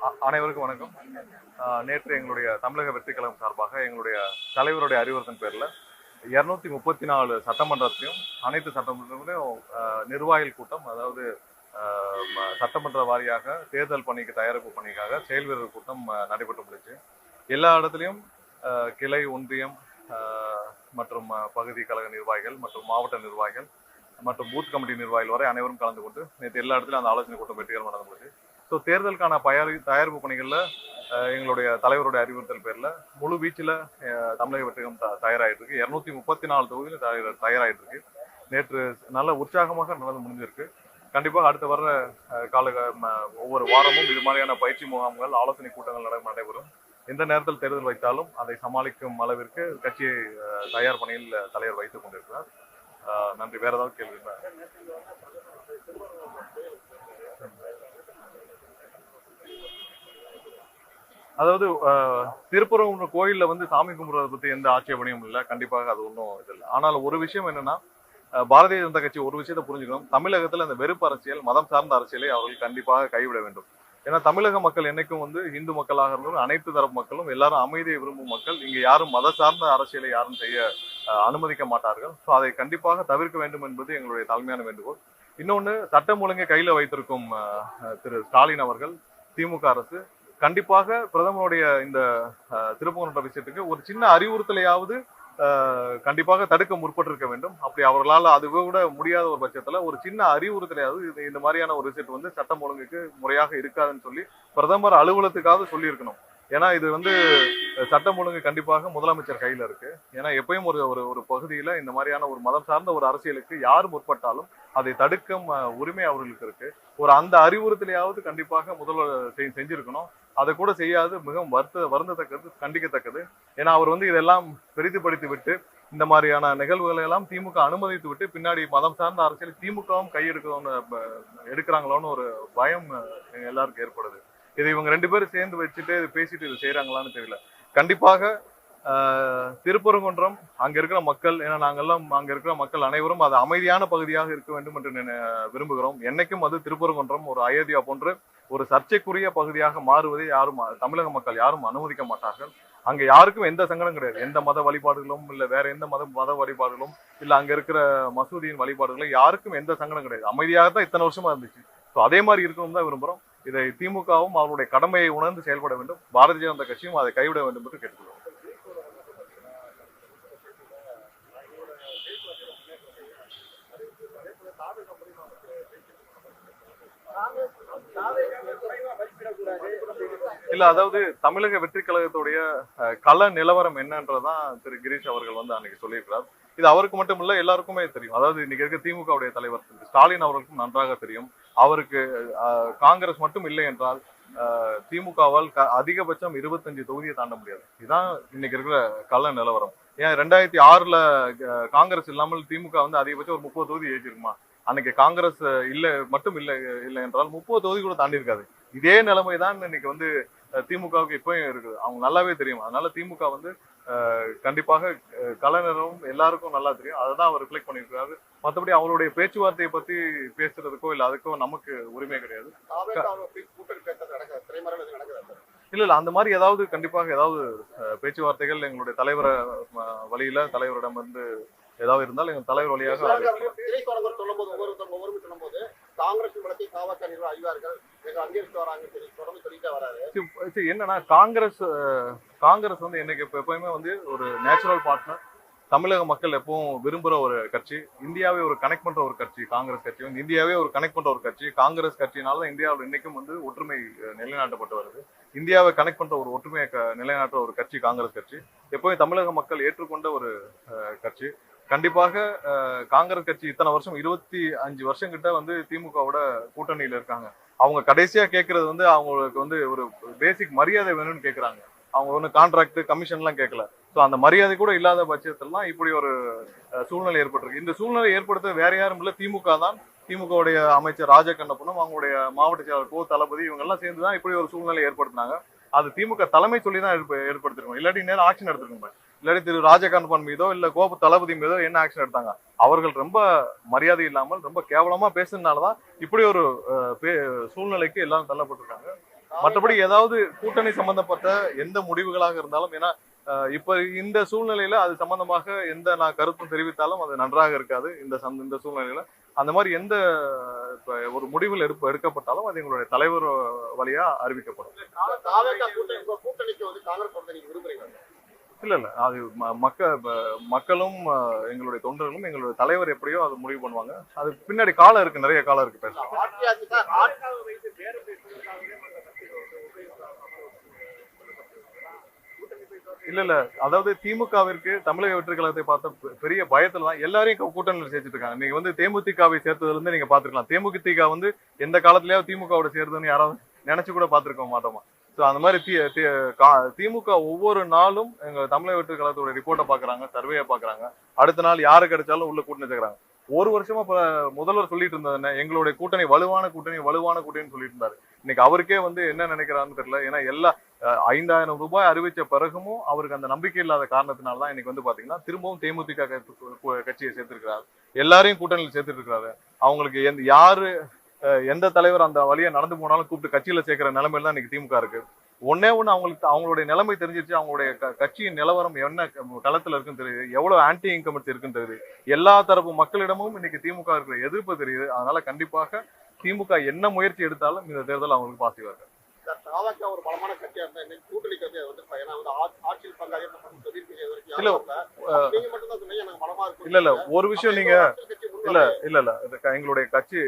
அனைவருக்கும் வணக்கம். நேற்று எங்களுடைய தமிழக வெற்றி கழகம் சார்பாக எங்களுடைய தலைவருடைய அறிவுறுத்தின் பேரில் 234 சட்டமன்றத்தையும் அனைத்து சட்டமன்றங்களையும் நிர்வாகிகள் கூட்டம், அதாவது சட்டமன்ற வாரியாக தேர்தல் பணிக்கு தயாரிப்பு பணிக்காக செயல் வீரர் கூட்டம் நடைபெற்று முடிச்சு. எல்லா இடத்துலையும் கிளை, ஒன்றியம் மற்றும் பகுதி கழக நிர்வாகிகள் மற்றும் மாவட்ட நிர்வாகிகள் மற்றும் பூத் கமிட்டி நிர்வாகிகள் வரை அனைவரும் கலந்து கொண்டு நேற்று எல்லா இடத்துலையும் அந்த ஆலோசனை கூட்டம் வெற்றிகரமாக நடந்து முடிச்சு. ஸோ தேர்தலுக்கான தயாரிப்பு பணிகளில் எங்களுடைய தலைவருடைய அறிவுறுத்தல் பேரில் முழு வீச்சில் தமிழக வெற்றிகம் தயாராகிட்டு இருக்கு. 234 தொகுதியில் தயாராகிட்டு இருக்கு. நேற்று நல்ல உற்சாகமாக நடந்து முடிஞ்சிருக்கு. கண்டிப்பாக அடுத்த வர்ற ஒவ்வொரு வாரமும் இது மாதிரியான பயிற்சி முகாம்கள், ஆலோசனை கூட்டங்கள் நடைபெறும். எந்த நேரத்தில் தேர்தல் வைத்தாலும் அதை சமாளிக்கும் அளவிற்கு கட்சியை தயார் பணியில் தலைவர் வைத்துக் கொண்டிருக்கிறார். நன்றி. வேற ஏதாவது கேள்வி? அதாவது திருப்பரங்குன்ற கோயில்ல சாமி கும்பிடுறதை பத்தி எந்த ஆட்சேபனையும் இல்லை. கண்டிப்பாக அது ஒன்றும் இது இல்லை. ஆனால் ஒரு விஷயம் என்னன்னா, பாரதிய ஜனதா கட்சி ஒரு விஷயத்தை புரிஞ்சுக்கணும். தமிழகத்துல இந்த வெறுப்பு அரசியல், மதம் சார்ந்த அரசியலை அவர்கள் கண்டிப்பாக கைவிட வேண்டும். ஏன்னா தமிழக மக்கள் என்னைக்கும் இந்து மக்களாக இருந்தாலும் அனைத்து தரப்பு மக்களும் எல்லாரும் அமைதியை விரும்பும் மக்கள். இங்க யாரும் மத சார்ந்த அரசியலை யாரும் செய்ய அனுமதிக்க மாட்டார்கள். ஸோ அதை கண்டிப்பாக தவிர்க்க வேண்டும் என்பது எங்களுடைய தலைமையான வேண்டுகோள். இன்னொன்னு, சட்டம் ஒழுங்கை கையில வைத்திருக்கும் திரு ஸ்டாலின் அவர்கள், திமுக அரசு கண்டிப்பாக பிரதமருடைய இந்த திருப்பரங்குன்ற விஷயத்துக்கு ஒரு சின்ன அறிவுறுத்தலையாவது கண்டிப்பாக தடுக்க முற்பட்டிருக்க வேண்டும். அப்படி அவர்களால் அது கூட முடியாத ஒரு பட்சத்துல ஒரு சின்ன அறிவுறுத்தலையாவது இந்த மாதிரியான ஒரு விஷயத்து சட்டம் ஒழுங்குக்கு முறையாக இருக்காதுன்னு சொல்லி பிரதமர் அலுவலகத்துக்காவது சொல்லியிருக்கணும். ஏன்னா இது சட்டம் ஒழுங்கு கண்டிப்பாக முதலமைச்சர் கையில இருக்கு. ஏன்னா எப்பயும் ஒரு பகுதியில இந்த மாதிரியான ஒரு மதம் சார்ந்த ஒரு அரசியலுக்கு யார் முற்பட்டாலும் அதை தடுக்கும் உரிமை அவர்களுக்கு இருக்கு. அந்த அறிவுறுத்தலையாவது கண்டிப்பாக முதல்வர் செஞ்சிருக்கணும். அதை கூட செய்யாது மிகவும் வருந்தத்தக்கது, கண்டிக்கத்தக்கது. ஏன்னா அவர் இதெல்லாம் பெரிதுபடுத்தி விட்டு இந்த மாதிரியான நிகழ்வுகளை எல்லாம் திமுக அனுமதித்து விட்டு பின்னாடி மதம் சார்ந்த அரசியல் திமுகவும் எடுக்கிறாங்களோன்னு ஒரு பயம் எல்லாருக்கும் ஏற்படுது. இது இவங்க 2 பேரும் சேர்ந்து வச்சுட்டு பேசிட்டு இது செய்யறாங்களான்னு தெரியல. கண்டிப்பாக திருப்பரங்குன்றம் அங்க இருக்கிற மக்கள், ஏன்னா நாங்கெல்லாம் அங்க இருக்கிற மக்கள் அனைவரும் அது அமைதியான பகுதியாக இருக்க வேண்டும் என்று விரும்புகிறோம். என்னைக்கும் அது திருப்பரங்குன்றம் ஒரு அயோத்தியா போன்று ஒரு சர்ச்சைக்குரிய பகுதியாக மாறுவதை தமிழக மக்கள் யாரும் அனுமதிக்க மாட்டார்கள். அங்க யாருக்கும் எந்த சங்கடம் கிடையாது. எந்த மத வழிபாடுகளும் இல்ல வேற எந்த மத வழிபாடுகளும் இல்ல அங்க இருக்கிற மசூதியின் வழிபாடுகளும் யாருக்கும் எந்த சங்கடம் கிடையாது. அமைதியாக தான் இத்தனை வருஷமா இருந்துச்சு. ஸோ அதே மாதிரி இருக்கணும் தான் விரும்புகிறோம். இதை திமுகவும் அவருடைய கடமையை உணர்ந்து செயல்பட வேண்டும். பாரதிய ஜனதா கட்சியும் அதை கைவிட வேண்டும் என்று கேட்டுக்கொள்வோம். இல்ல, அதாவது தமிழக வெற்றி கழகத்துடைய கள நிலவரம் என்னன்றதான் திரு கிரீஷ் அவர்கள் அன்னைக்கு சொல்லியிருக்கிறார். இது அவருக்கு மட்டும் இல்ல, எல்லாருக்குமே தெரியும். அதாவது இன்னைக்கு இருக்க திமுகவுடைய தலைவர் திரு ஸ்டாலின் அவர்களுக்கும் நன்றாக தெரியும். அவருக்கு காங்கிரஸ் மட்டும் இல்லை என்றால் திமுகவால் அதிகபட்சம் 25 தொகுதியை தாண்ட முடியாது. இதுதான் இன்னைக்கு இருக்கிற கள நிலவரம். ஏன் 2006ல காங்கிரஸ் இல்லாமல் திமுக அதிகபட்சம் ஒரு 30 தொகுதி ஜெயிச்சிருக்குமா? அன்னைக்கு காங்கிரஸ் மட்டும் இல்லை என்றால் 30 தொகுதி கூட தாண்டி இருக்காது. இதே நிலைமை தான் இன்னைக்கு திமுகவுக்கு இப்பயும் இருக்குது. அவங்க நல்லாவே தெரியும். அதனால திமுக கண்டிப்பாக கலைஞரும் எல்லாருக்கும் நல்லா தெரியும். அதான் அவர் ரிஃப்ளெக்ட் பண்ணியிருக்காரு. மற்றபடி அவருடைய பேச்சுவார்த்தையை பத்தி பேசுறதுக்கோ இல்ல அதுக்கோ நமக்கு உரிமை கிடையாது. இல்ல அந்த மாதிரி ஏதாவது கண்டிப்பாக ஏதாவது பேச்சுவார்த்தைகள் எங்களுடைய தலைவரை வழியில தலைவரிடம் ஏதாவது இருந்தால் எங்க தலைவர் வழியாக என்னன்னா, காங்கிரஸ் என்னைக்கு எப்பயுமே ஒரு நேச்சுரல் பார்ட்னர். தமிழக மக்கள் எப்பவும் விரும்புற ஒரு கட்சி, இந்தியாவே ஒரு கனெக்ட் பண்ற ஒரு கட்சி. காங்கிரஸ் கட்சி இந்தியாவே ஒரு கனெக்ட் பண்ற ஒரு கட்சி. காங்கிரஸ் கட்சினால இந்தியாவில் இன்னைக்கும் ஒற்றுமை நிலைநாட்டப்பட்டு வருது. இந்தியாவை கனெக்ட் பண்ற ஒரு ஒற்றுமையை நிலைநாட்டுற ஒரு கட்சி காங்கிரஸ் கட்சி. எப்பவும் தமிழக மக்கள் ஏற்றுக்கொண்ட ஒரு கட்சி. கண்டிப்பாக காங்கிரஸ் கட்சி இத்தனை வருஷம் 25 வருஷம் கிட்ட திமுகவோட கூட்டணியில இருக்காங்க. அவங்க கடைசியா கேட்கறது அவங்களுக்கு ஒரு பேசிக் மரியாதை வேணும்னு கேட்கறாங்க. அவங்க கான்ட்ராக்ட் கமிஷன் எல்லாம் கேட்கல. ஸோ அந்த மரியாதை கூட இல்லாத பட்சத்திலாம் இப்படி ஒரு சூழ்நிலை ஏற்பட்டிருக்கு. இந்த சூழ்நிலை ஏற்படுத்த வேற யாரும் இல்லை, திமுக தான். திமுகவுடைய அமைச்சர் ராஜகண்ணப்பனும் அவங்களுடைய மாவட்ட செயலாளர் கோ தளபதி இவங்க எல்லாம் சேர்ந்துதான் இப்படி ஒரு சூழ்நிலை ஏற்படுத்தினாங்க. அது திமுக தலைமை சொல்லிதான் ஏற்படுத்திருக்கோம். இல்லாட்டி நேரம் ஆக்ஷன் எடுத்திருக்கோம். இல்லாட்டி திரு ராஜகண்ணப்பன் மீதோ இல்ல கோப தளபதி மீதோ என்ன ஆக்ஷன் எடுத்தாங்க? அவர்கள் ரொம்ப மரியாதை இல்லாமல் ரொம்ப கேவலமா பேசுறதுனாலதான் இப்படி ஒரு சூழ்நிலைக்கு எல்லாரும் தள்ளப்பட்டிருக்காங்க. மற்றபடி ஏதாவது கூட்டணி சம்பந்தப்பட்ட எந்த முடிவுகளாக இருந்தாலும், ஏன்னா இப்ப இந்த சூழ்நிலையில அது சம்பந்தமாக எந்த நான் கருத்தும் தெரிவித்தாலும் அது நன்றாக இருக்காது. இந்த சூழ்நிலையில அந்த மாதிரி எந்த ஒரு முடிவுகள் எடுக்கப்பட்டாலும் அது எங்களுடைய தலைவர் வழியா அறிவிக்கப்படும். இல்ல இல்ல, அது மக்களும் எங்களுடைய தொண்டர்களும் எங்களுடைய தலைவர் எப்படியோ அது முடிவு பண்ணுவாங்க. அது பின்னாடி காலம் இருக்கு, நிறைய காலம் இருக்கு பேசலாம். இல்ல இல்ல, அதாவது திமுகவிற்கு தமிழக வெற்றி கழகத்தை பார்த்த பெரிய பயத்துல தான் எல்லாரையும் கூட்டணியில் சேர்த்துட்டு இருக்காங்க. நீங்க வந்து தேமுதிகவை சேர்த்ததுல இருந்து நீங்க பாத்துக்கலாம். தேமுதிக வந்து எந்த காலத்திலயாவது திமுகவோட சேர்ந்ததுன்னு யாராவது நினைச்சு கூட பாத்துருக்க மாட்டோமா? சோ அந்த மாதிரி திமுக ஒவ்வொரு நாளும் எங்க தமிழக வெற்றி கழகத்தோட ரிப்போர்ட்டை பாக்குறாங்க, சர்வேயை பாக்குறாங்க. அடுத்த நாள் யாரு கிடைச்சாலும் உள்ள கூட்டணி சேர்க்கிறாங்க. ஒரு வருஷமா முதல்வர் சொல்லிட்டு இருந்தது என்ன, எங்களுடைய கூட்டணி வலுவான கூட்டணின்னு சொல்லிட்டு இருந்தாரு. இன்னைக்கு அவருக்கே வந்து என்ன நினைக்கிறாருன்னு தெரியல. ஏன்னா எல்லா 5,000 ரூபாய் அறிவிச்ச பிறகும் அவருக்கு அந்த நம்பிக்கை இல்லாத காரணத்தினால்தான் இன்னைக்கு வந்து பாத்தீங்கன்னா திரும்பவும் தேமுதிக கட்சியை சேர்த்திருக்கிறாரு. எல்லாரையும் கூட்டணியில் சேர்த்துட்டு இருக்கிறாரு. அவங்களுக்கு யாரு எந்த தலைவர் அந்த வழியா நடந்து போனாலும் கூப்பிட்டு கட்சியில சேர்க்கிற நிலைமையில தான் இன்னைக்கு திமுக இருக்கு. ஒன்னே ஒண்ணு, அவங்களுடைய நிலைமை தெரிஞ்சிருச்சு. அவங்களுடைய கட்சியின் நிலவரம் என்ன களத்துல இருக்குன்னு தெரியுது, எவ்வளவு ஆன்டி இன்கமெண்ட்ஸ் இருக்குன்னு தெரியுது. எல்லா தரப்பு மக்களிடமும் இன்னைக்கு திமுக இருக்கிற எதிர்ப்பு தெரியுது. அதனால கண்டிப்பாக திமுக என்ன முயற்சி எடுத்தாலும் இந்த தேர்தல் அவங்களுக்கு பாசிட்டிவா இருக்கு. ஒரு பலமான கட்சியா இருந்தா கூட்டணி கட்சியா ஆட்சியில் இல்ல இல்ல, ஒரு விஷயம் நீங்க எங்களுடைய கட்சி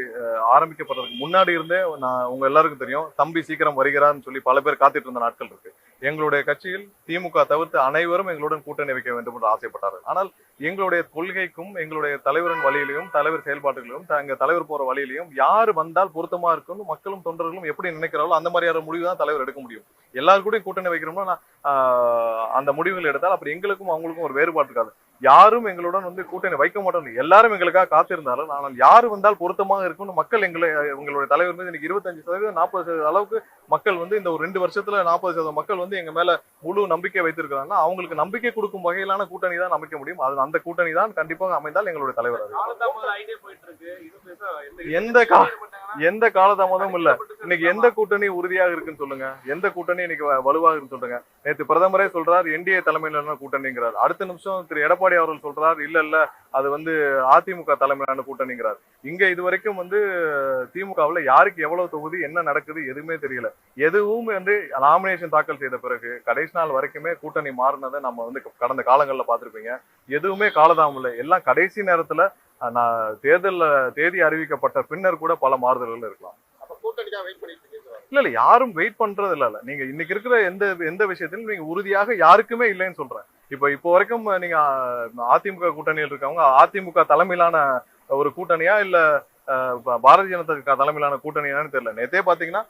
ஆரம்பிக்கப்படுறதுக்கு முன்னாடி இருந்தே நான் உங்க எல்லாருக்கும் தெரியும், தம்பி சீக்கிரம் வருகிறான்னு சொல்லி பல பேர் காத்துட்டு இருந்த நாட்கள் இருக்கு. எங்களுடைய கட்சியில் திமுக தவிர்த்து அனைவரும் எங்களுடன் கூட்டணி வைக்க வேண்டும் என்று ஆசைப்பட்டார்கள். ஆனால் எங்களுடைய கொள்கைக்கும் எங்களுடைய தலைவரின் வழியிலையும் தலைவர் செயல்பாடுகளிலும் எங்க தலைவர் போற வழியிலையும் யாரு வந்தால் பொருத்தமா இருக்குன்னு மக்களும் தொண்டர்களும் எப்படி நினைக்கிறாங்களோ அந்த மாதிரியான முடிவு தான் தலைவர் எடுக்க முடியும். எல்லாரும் கூட கூட்டணி வைக்கிறோம்னா அந்த முடிவுகள் எடுத்தால் அப்படி எங்களுக்கும் அவங்களுக்கும் ஒரு வேறுபாடு இருக்காது. யாரும் எங்களுடன் வந்து கூட்டணி வைக்க மாட்டோம், எல்லாரும் எங்களுக்காக காத்திருந்தாலும் ஆனால் யாரு வந்தால் பொருத்தமாக இருக்கும்னு மக்கள் எங்களுடைய தலைவர் மீது இன்னைக்கு 25% 40% அளவுக்கு மக்கள் வந்து இந்த ஒரு 2 வருஷத்துல 40% மக்கள் வந்து எங்க மேல முழு நம்பிக்கை வைத்திருக்கிறாங்கன்னா அவங்களுக்கு நம்பிக்கை கொடுக்கும் வகையிலான கூட்டணி தான் அமைக்க முடியும். அது அந்த கூட்டணி தான் கண்டிப்பாக அமைந்தால் எங்களுடைய தலைவர். எந்த காலதாமதமும் இல்ல. இன்னைக்கு எந்த கூட்டணி உறுதியாக இருக்குன்னு சொல்லுங்க, எந்த கூட்டணி இன்னைக்கு வலுவாக இருக்குன்னு சொல்லுங்க. நேற்று பிரதமரே சொல்றாரு என்டிஏ தலைமையிலான கூட்டணிங்கிறார். அடுத்த நிமிஷம் திரு எடப்பாடி அவர்கள் சொல்றாரு இல்ல அது வந்து அதிமுக தலைமையிலான கூட்டணிங்கிறார். இங்க இதுவரைக்கும் வந்து திமுகவுல யாருக்கு எவ்வளவு தொகுதி, என்ன நடக்குது எதுவுமே தெரியல. எதுவும் வந்து நாமினேஷன் தாக்கல் செய்த பிறகு கடைசி நாள் வரைக்குமே கூட்டணி மாறினதை நம்ம வந்து கடந்த காலங்கள்ல பாத்திருப்பீங்க. எதுவுமே காலதாமம் இல்லை. எல்லாம் கடைசி நேரத்துல தேர்தல் தேதி அறிவிக்கப்பட்ட பின்னர் கூட பல மாறுதல்கள் இருக்கலாம். இல்ல யாரும் வெயிட் பண்றது இல்ல. நீங்க இன்னைக்கு இருக்கிற எந்த விஷயத்திலும் நீங்க உறுதியாக யாருக்குமே இல்லைன்னு சொல்றேன். இப்போ வரைக்கும் நீங்க அதிமுக கூட்டணியில் இருக்கவங்க அதிமுக தலைமையிலான ஒரு கூட்டணியா இல்ல பாரதிய ஜனதா தலைமையிலான கூட்டணியான்னு தெரியல. நேத்தே பாத்தீங்கன்னா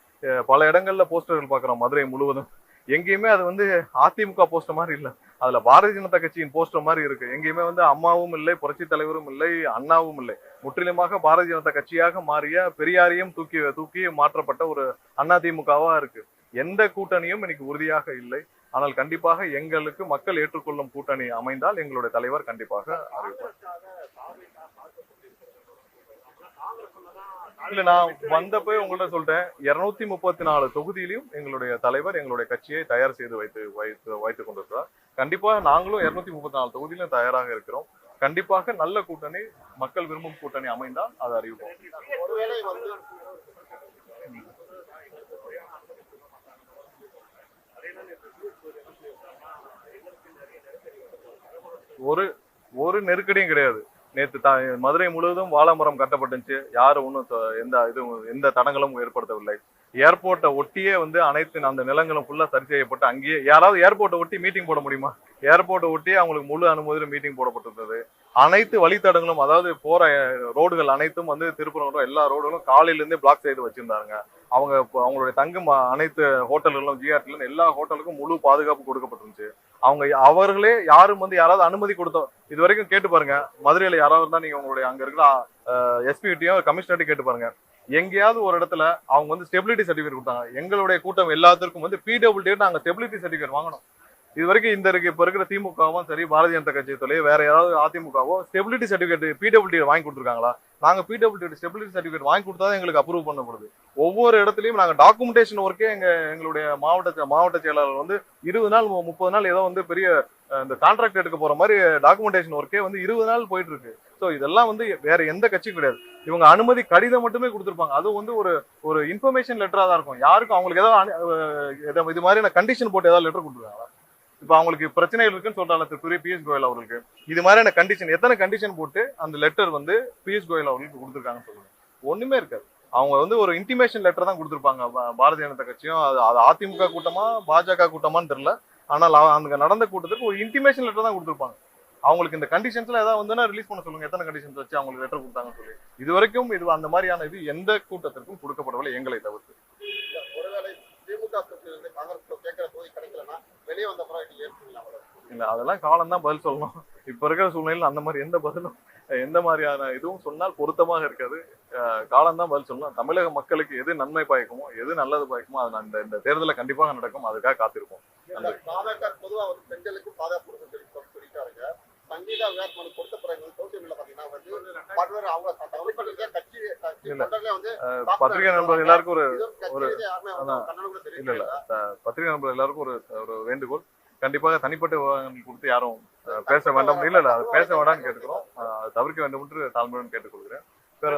பல இடங்கள்ல போஸ்டர்கள் பாக்குறோம் மதுரை முழுவதும். எங்கேயுமே அது வந்து அதிமுக போஸ்டர் மாதிரி இல்ல, அதுல பாரதிய ஜனதா கட்சியின் போஸ்டர் மாதிரி இருக்கு. எங்கேயுமே வந்து அம்மாவும் இல்லை, புரட்சி தலைவரும் இல்லை, அண்ணாவும் இல்லை. முற்றிலுமாக பாரதிய ஜனதா கட்சியாக மாறிய பெரியாரையும் தூக்கி மாற்றப்பட்ட ஒரு அதிமுகவா இருக்கு. எந்த கூட்டணியும் இன்னைக்கு உறுதியாக இல்லை. ஆனால் கண்டிப்பாக எங்களுக்கு மக்கள் ஏற்றுக்கொள்ளும் கூட்டணி அமைந்தால் எங்களுடைய தலைவர் கண்டிப்பாக அறிவிப்பார். இல்ல, நான் வந்தப்போ உங்கள்ட்ட சொல்லிட்டேன், 234 தொகுதியிலும் எங்களுடைய தலைவர் எங்களுடைய கட்சியை தயார் செய்து வைத்துக் கொண்டிருக்கிறார். கண்டிப்பா நாங்களும் 234 தொகுதியிலும் தயாராக இருக்கிறோம். கண்டிப்பாக நல்ல கூட்டணி, மக்கள் விரும்பும் கூட்டணி அமைந்தால் அதை அறிவிப்போம். ஒரு நெருக்கடியும் கிடையாது. நேற்று மதுரை முழுவதும் வாழைமரம் கட்டப்பட்டுச்சு. யாரும் ஒன்றும் எந்த தடங்களும் ஏற்படுத்தவில்லை. ஏர்போர்ட்டை ஒட்டியே வந்து அனைத்து அந்த நிலங்களும் ஃபுல்லா சரி செய்யப்பட்டு அங்கேயே யாராவது ஏர்போர்ட்டை ஒட்டி மீட்டிங் போட முடியுமா? ஏர்போர்ட்டை ஒட்டியே அவங்களுக்கு முழு அனுமதியில் மீட்டிங் போடப்பட்டிருந்தது. அனைத்து வழித்தடங்களும், அதாவது போற ரோடுகள் அனைத்தும் வந்து திருப்பூர் எல்லா ரோடுகளும் காலையில இருந்தே பிளாக் செய்து வச்சிருந்தாங்க. அவங்களுடைய தங்கும் அனைத்து ஹோட்டல்களும் ஜிஆர்டிலும் எல்லா ஹோட்டலுக்கும் முழு பாதுகாப்பு கொடுக்கப்பட்டிருந்துச்சு. அவர்களே யாரும் வந்து யாராவது அனுமதி கொடுத்தோம் இது வரைக்கும் கேட்டு பாருங்க. மதுரையில யாராவது இருந்தா நீங்க உங்களுடைய அங்க இருக்கிற எஸ்பிகிட்டையும் கமிஷனர்ட்டையும் கேட்டு பாருங்க. எங்கேயாவது ஒரு இடத்துல அவங்க வந்து ஸ்டெபிலிட்டி சர்டிபிகேட் கொடுத்தாங்க. எங்களுடைய கூட்டம் எல்லாத்திற்கும் வந்து பிடபிள்யூடி நாங்க ஸ்டெபிலிட்டி சர்டிபிகேட் வாங்கணும். இது வரைக்கும் இப்ப இருக்கிற திமுகவும் சரி, பாரதிய ஜனதா கட்சி வேற யாராவது அதிமுகவோ ஸ்டெபிலிட்டி சர்டிபிகேட் பிடபிள்யூடி வாங்கி கொடுத்துருக்காங்களா? நாங்க பிடபிள்யூடி ஸ்டெபிலிட்டி சர்டிஃபிகேட் வாங்கி கொடுத்தா தான் எங்களுக்கு அப்ரூவ் பண்ணப்படுது. ஒவ்வொரு இடத்துலயும் நாங்க டாக்குமெண்டேஷன் ஒர்க்கே எங்களுடைய மாவட்ட செயலாளர் வந்து 20 நாள் 30 நாள் ஏதோ வந்து பெரிய இந்த கான்ட்ராக்ட் எடுக்க போற மாதிரி டாக்குமெண்டேஷன் ஒர்க்கே வந்து 20 நாள் போயிட்டு இருக்கு. ஸோ இதெல்லாம் வந்து வேற எந்த கட்சியும் கிடையாது. இவங்க அனுமதி கடிதம் மட்டுமே கொடுத்துருப்பாங்க. அதுவும் வந்து ஒரு இன்ஃபர்மேஷன் லெட்டரா தான் இருக்கும். யாருக்கும் அவங்களுக்கு ஏதாவது இது மாதிரியான கண்டிஷன் போட்டு ஏதாவது லெட்டர் கொடுத்துருக்காங்க. இப்ப அவங்களுக்கு பிரச்சனைகள் இருக்குன்னு சொல்றாங்க திரு பியூஷ் கோயல் அவர்களுக்கு. இது மாதிரியான கண்டிஷன் எத்தனை கண்டிஷன் போட்டு அந்த லெட்டர் வந்து பியூஷ் கோயல் அவர்களுக்கு கொடுத்துருக்காங்கன்னு சொல்லுங்க. ஒண்ணுமே இருக்காது. அவங்க வந்து ஒரு இன்டிமேஷன் லெட்டர் தான் கொடுத்துருப்பாங்க. பாரதிய ஜனதா கட்சியும் அது அதிமுக கூட்டமா பாஜக கூட்டமான்னு தெரியல. ஆனால் அங்க நடந்த கூட்டத்துக்கு ஒரு இன்டிமேஷன் லெட்டர் தான் கொடுத்துருப்பாங்க. அவங்களுக்கு இந்த கண்டிஷன்ஸ்ல ஏதாவது வந்து ரிலீஸ் பண்ண சொல்லுங்க. எத்தனை கண்டிஷன்ஸ் வச்சு அவங்களுக்கு லெட்டர் கொடுத்தாங்கன்னு சொல்லி. இது வரைக்கும் இது அந்த மாதிரியான இது எந்த கூட்டத்திற்கும் கொடுக்கப்படவில்லை, எங்களை தவிர்த்து. ஒருவேளை திமுக காங்கிரஸ் கேட்கிற தொகுதி கிடைக்கலன்னா வெளியே வந்த பிறகு ஏற்படலாம். இல்ல அதெல்லாம் காலம் தான் பதில் சொல்லணும். இப்ப இருக்கிற சூழ்நிலையில் அந்த மாதிரி எந்த பதிலும் எந்த மாதிரியான இதுவும் சொன்னால் பொருத்தமாக இருக்காது. காலம் தான் பதில் சொல்லணும். தமிழக மக்களுக்கு எது நன்மை பயக்குமோ எது நல்லது பயக்குமோ அது இந்த தேர்தலில் கண்டிப்பாக நடக்கும். அதுக்காக காத்திருப்போம். பாஜக பொதுவாக வந்து பெண்களுக்கும் பாதுகாப்பு சொல்லிட்டாருங்க. சங்கீதா விவேக் கொடுத்த பிறகு சோசியல் மீடியா பாத்தீங்கன்னா வந்து பல்வேறு அவங்க கட்சி வந்து பத்திரிகை நண்பர்கள் எல்லாருக்கும் பத்திரிகை நண்பர்கள் எல்லாருக்கும் ஒரு வேண்டுகோள். கண்டிப்பாக தனிப்பட்ட விவகாரங்கள் கொடுத்து யாரும் பேச வேண்டாம். இல்ல அது பேச வேண்டாம்னு கேட்டுக்கிறோம். தவிர்க்க வேண்டும் என்று தாழ்மையுடன் கேட்டுக்கொள்கிறேன். வேற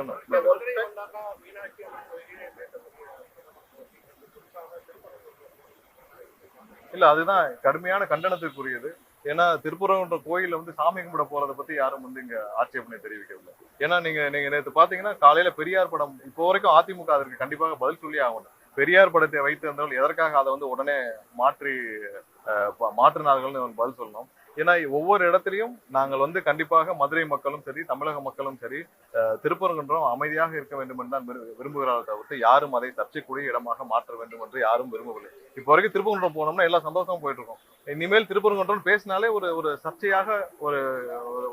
இல்ல அதுதான் கடுமையான கண்டனத்திற்குரியது. ஏன்னா திருப்பரங்குன்ற கோயில வந்து சாமி கும்பிட போறதை பத்தி யாரும் வந்து இங்க ஆட்சேபனை தெரிவிக்கவில்லை. ஏன்னா நீங்க நேற்று பாத்தீங்கன்னா காலையில பெரியார் படம் இப்போ வரைக்கும் அதிமுக அதற்கு கண்டிப்பாக பதில் சொல்லி ஆகணும். பெரியார் படத்தை வைத்திருந்தவர்கள் எதற்காக அதை வந்து உடனே மாற்றினார்கள்னு பதில் சொல்லணும். ஏன்னா ஒவ்வொரு இடத்துலையும் நாங்கள் வந்து கண்டிப்பாக மதுரை மக்களும் சரி தமிழக மக்களும் சரி திருப்பரங்குன்றம் அமைதியாக இருக்க வேண்டும் என்று தான் விரும்புகிறார்கள் தவிர்த்து யாரும் அதை சர்ச்சைக்குரிய இடமாக மாற்ற வேண்டும் என்று யாரும் விரும்பவில்லை. இப்போ வரைக்கும் திருப்பரங்குன்றம் போனோம்னா எல்லா சந்தோஷமும் போயிட்டு இருக்கோம். இனிமேல் திருப்பரங்குன்றம் பேசினாலே ஒரு சர்ச்சையாக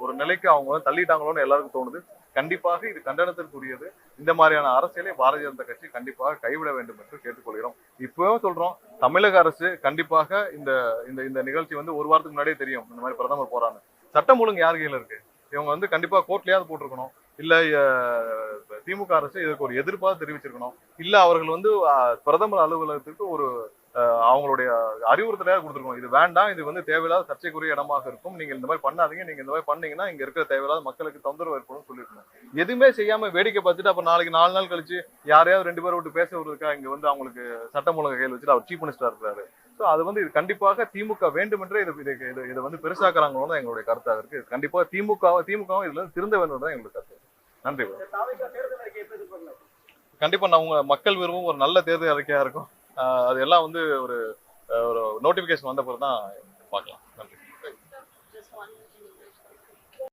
ஒரு நிலைக்கு அவங்க வந்து தள்ளிட்டாங்களோன்னு எல்லாருக்கும் தோணுது. கண்டிப்பாக இது கண்டனத்திற்குரியது. இந்த மாதிரியான அரசியலை பாரதிய ஜனதா கட்சி கண்டிப்பாக கைவிட வேண்டும் என்று கேட்டுக்கொள்கிறோம். இப்பவும் சொல்றோம், தமிழக அரசு கண்டிப்பாக இந்த நிகழ்ச்சி வந்து ஒரு வாரத்துக்கு முன்னாடியே தெரியும் இந்த மாதிரி பிரதமர் போறாங்க. சட்டம் ஒழுங்கு யார் கையில இருக்கு? இவங்க வந்து கண்டிப்பா கோர்ட்லயாவது போட்டிருக்கணும். இல்ல திமுக அரசு இதுக்கு ஒரு எதிர்ப்பாக தெரிவிச்சிருக்கணும். இல்ல அவர்கள் வந்து பிரதமர் அலுவலகத்துக்கு ஒரு அவங்களுடைய அறிவுறுத்தலையாக கொடுத்துருக்கணும். இது வேண்டாம், இது வந்து தேவையில்லாத சர்ச்சைக்குரிய இடமாக இருக்கும், நீங்க இந்த மாதிரி பண்ணாதீங்க, நீங்க இந்த மாதிரி பண்ணீங்கன்னா இங்க இருக்கிற தேவையில்லாத மக்களுக்கு தொந்தரவு ஏற்படும் சொல்லிருக்கணும். எதுவுமே செய்யாம வேடிக்கை பார்த்துட்டு அப்புறம் நாளைக்கு 4 நாள் கழிச்சு யாரையாவது 2 பேரை விட்டு பேச விடுறதுக்கா இங்க வந்து அவங்களுக்கு சட்டம் ஒழுங்கு கையில் வச்சுட்டு அவர் சீஃப் மினிஸ்டரா இருக்கிறாரு. ஸோ அது வந்து இது கண்டிப்பாக திமுக வேண்டுமென்றே இதை வந்து பெருசாக்குறாங்களோன்னு எங்களுடைய கருத்தாக இருக்கு. கண்டிப்பாக திமுகவும் இதுல திருந்த வேண்டும் தான் எங்களுடைய கருத்து. நன்றி. கண்டிப்பா நான் உங்க மக்கள் விரும்பும் ஒரு நல்ல தேர்தல் அறிக்கையா இருக்கும். அது எல்லாம் வந்து ஒரு நோட்டிபிகேஷன் வந்த பிறகு தான் பார்க்கலாம். நன்றி.